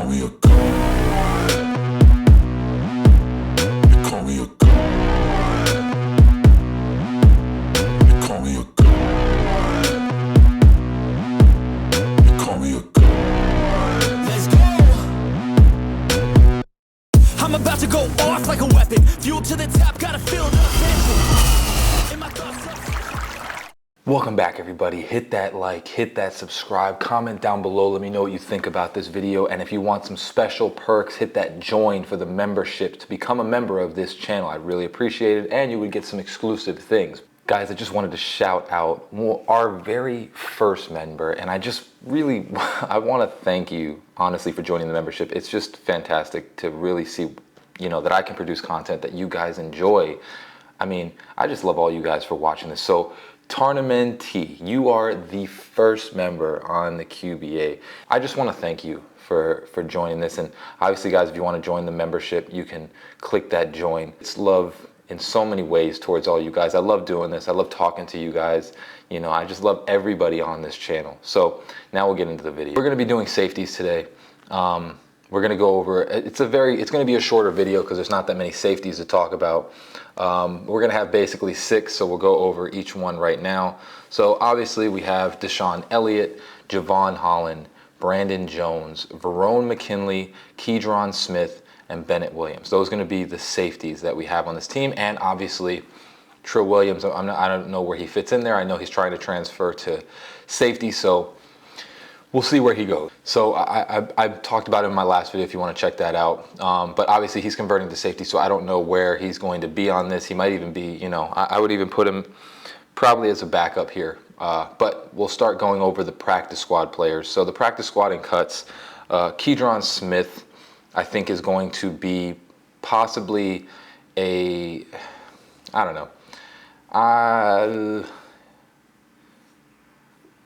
me a god. They call me a god. They call me a god. They call me a god. Let's go. I'm about to go off like a weapon. Fuel to the top, gotta feel the tension. In my thoughts. Welcome back, everybody. Hit that like, hit that subscribe, comment down below. Let me know what you think about this video. And if you want some special perks, hit that join for the membership to become a member of this channel. I'd really appreciate it. And you would get some exclusive things. Guys, I just wanted to shout out our very first member. And I just really, I want to thank you, honestly, for joining the membership. It's just fantastic to really see, you know, that I can produce content that you guys enjoy. I mean, I just love all you guys for watching this. So, Tournament T, you are the first member on the QBA. I just want to thank you for joining this. And obviously, guys, if you want to join the membership, you can click that join. It's love in so many ways towards all you guys. I love doing this. I love talking to you guys. You know, I just love everybody on this channel. So now we'll get into the video. We're going to be doing safeties today. We're going to go over, it's going to be a shorter video because there's not that many safeties to talk about. We're going to have basically 6, so we'll go over each one right now. So obviously we have Deshon Elliot, Jevon Holland, Brandon Jones, Verone McKinley, Keydron Smith, and Bennett Williams. Those are going to be the safeties that we have on this team. And obviously Trill Williams, I don't know where he fits in there. I know he's trying to transfer to safety, so we'll see where he goes. So I talked about it in my last video if you want to check that out. But obviously he's converting to safety, so I don't know where he's going to be on this. He might even be, you know, I would even put him probably as a backup here. But we'll start going over the practice squad players. So the practice squad in cuts, Keydron Smith, I think is going to be possibly a, I don't know.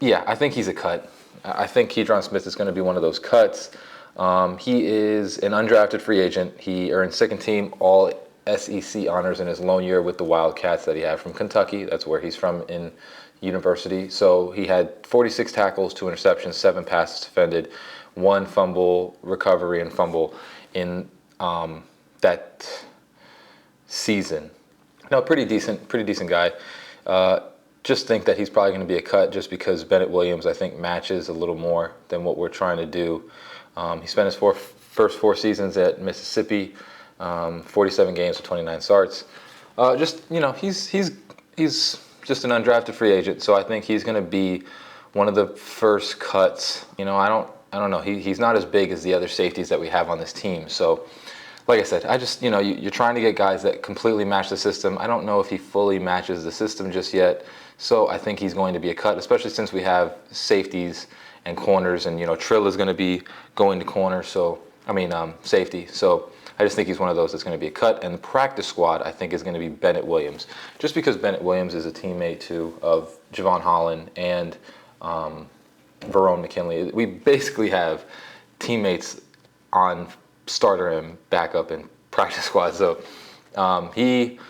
Yeah, I think he's a cut. I think Keydron Smith is going to be one of those cuts. He is an undrafted free agent. He earned second team all SEC honors in his lone year with the Wildcats that he had from Kentucky. That's where he's from in university. So he had 46 tackles, 2 interceptions, 7 passes defended, 1 fumble recovery and fumble in that season. No, pretty decent guy. Just think that he's probably going to be a cut just because Bennett Williams, I think, matches a little more than what we're trying to do. He spent his first 4 seasons at Mississippi, 47 games with 29 starts. Just, you know, he's just an undrafted free agent, so I think he's going to be one of the first cuts. You know, I don't know. He's not as big as the other safeties that we have on this team, so. Like I said, you know, you're trying to get guys that completely match the system. I don't know if he fully matches the system just yet. So I think he's going to be a cut, especially since we have safeties and corners. And, you know, Trill is going to be going to corner. So, safety. So I just think he's one of those that's going to be a cut. And the practice squad, I think, is going to be Bennett Williams. Just because Bennett Williams is a teammate, too, of Jevon Holland and Verone McKinley. We basically have teammates on starter and backup and practice squad. So he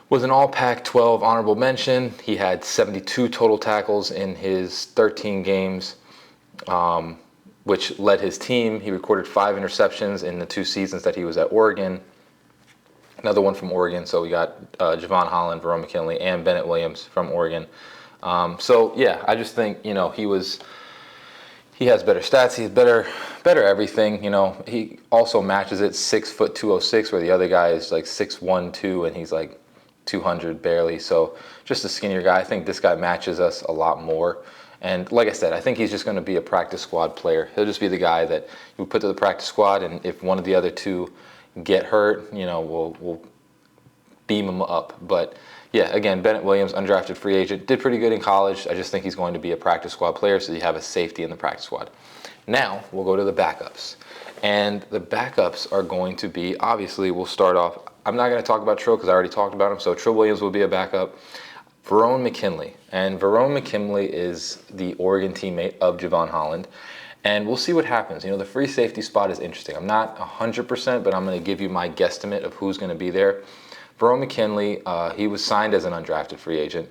was an all Pac-12 honorable mention. He had 72 total tackles in his 13 games, which led his team. He recorded 5 interceptions in the 2 seasons that he was at Oregon. Another one from Oregon. So we got Jevon Holland, Verone McKinley, and Bennett Williams from Oregon. So yeah, I just think, you know, he has better stats. He's better everything. You know, he also matches it 6 foot 206, where the other guy is like 6'1", 2, and he's like 200 barely. So just a skinnier guy. I think this guy matches us a lot more. And like I said, I think he's just going to be a practice squad player. He'll just be the guy that you put to the practice squad, and if one of the other 2 get hurt, you know, we'll beam him up. But yeah, again, Bennett Williams, undrafted free agent, did pretty good in college. I just think he's going to be a practice squad player, so you have a safety in the practice squad. Now, we'll go to the backups. And the backups are going to be, obviously, we'll start off. I'm not going to talk about Trill because I already talked about him, so Trill Williams will be a backup. Verone McKinley. And Verone McKinley is the Oregon teammate of Jevon Holland. And we'll see what happens. You know, the free safety spot is interesting. I'm not 100%, but I'm going to give you my guesstimate of who's going to be there. Verone McKinley, he was signed as an undrafted free agent,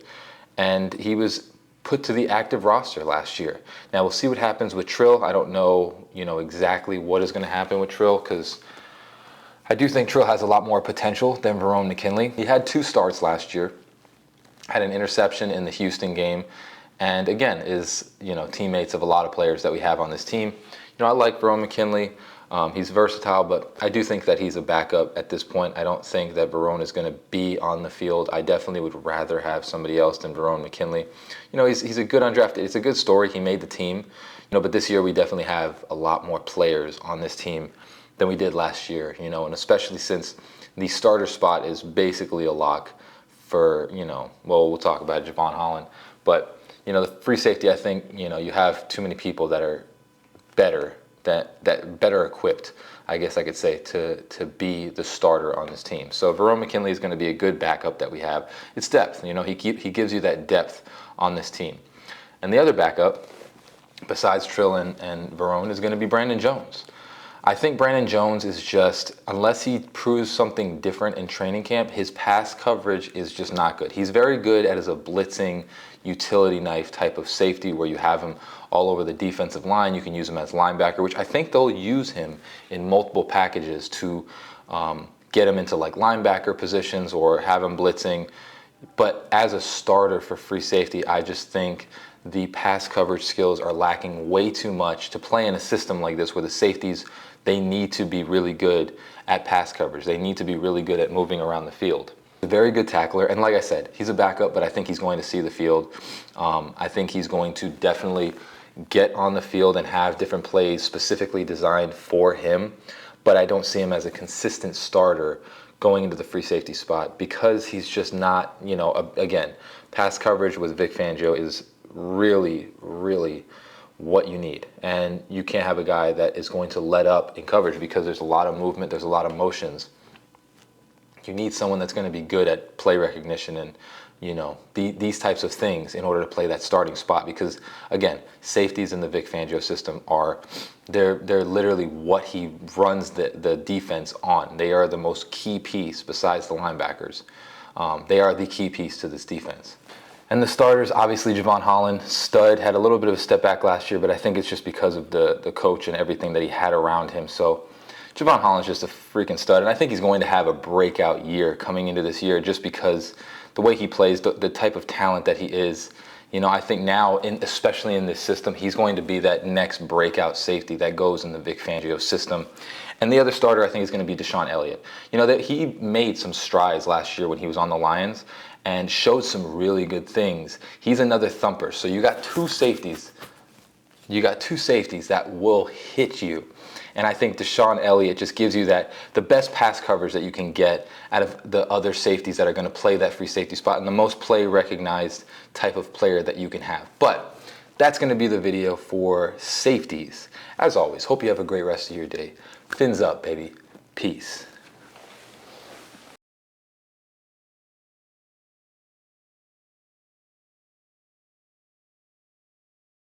and he was put to the active roster last year. Now we'll see what happens with Trill. I don't know, exactly what is going to happen with Trill, because I do think Trill has a lot more potential than Verone McKinley. He had 2 starts last year, had an interception in the Houston game, and again is teammates of a lot of players that we have on this team. I like Verone McKinley. He's versatile, but I do think that he's a backup at this point. I don't think that Verone is going to be on the field. I definitely would rather have somebody else than Verone McKinley. He's a good undrafted. It's a good story. He made the team, but this year we definitely have a lot more players on this team than we did last year, and especially since the starter spot is basically a lock for, well, we'll talk about Jevon Holland, but the free safety, I think, you have too many people that are better, that better equipped, I guess I could say, to be the starter on this team. So Verone McKinley is going to be a good backup that we have. It's depth, he gives you that depth on this team. And the other backup, besides Trill and Verone, is going to be Brandon Jones. I think Brandon Jones is just, unless he proves something different in training camp, his pass coverage is just not good. He's very good as a blitzing utility knife type of safety where you have him all over the defensive line. You can use him as linebacker, which I think they'll use him in multiple packages to get him into like linebacker positions or have him blitzing. But as a starter for free safety, I just think the pass coverage skills are lacking way too much to play in a system like this where the safeties, they need to be really good at pass coverage. They need to be really good at moving around the field. A very good tackler, and like I said, he's a backup, but I think he's going to see the field. I think he's going to definitely get on the field and have different plays specifically designed for him, but I don't see him as a consistent starter going into the free safety spot because he's just not, again, pass coverage with Vic Fangio is really, really what you need. And you can't have a guy that is going to let up in coverage because there's a lot of movement, there's a lot of motions. You need someone that's going to be good at play recognition and, these types of things in order to play that starting spot. Because, again, safeties in the Vic Fangio system they're literally what he runs the defense on. They are the most key piece besides the linebackers. They are the key piece to this defense. And the starters, obviously, Jevon Holland, stud, had a little bit of a step back last year, but I think it's just because of the coach and everything that he had around him. So Jevon Holland's just a freaking stud, and I think he's going to have a breakout year coming into this year just because the way he plays, the type of talent that he is. I think now, especially in this system, he's going to be that next breakout safety that goes in the Vic Fangio system. And the other starter, I think, is going to be Deshon Elliot. That he made some strides last year when he was on the Lions and showed some really good things. He's another thumper. So you got two safeties. You got 2 safeties that will hit you. And I think Deshon Elliot just gives you the best pass coverage that you can get out of the other safeties that are going to play that free safety spot and the most play recognized type of player that you can have. But that's going to be the video for safeties. As always, hope you have a great rest of your day. Fins up, baby. Peace.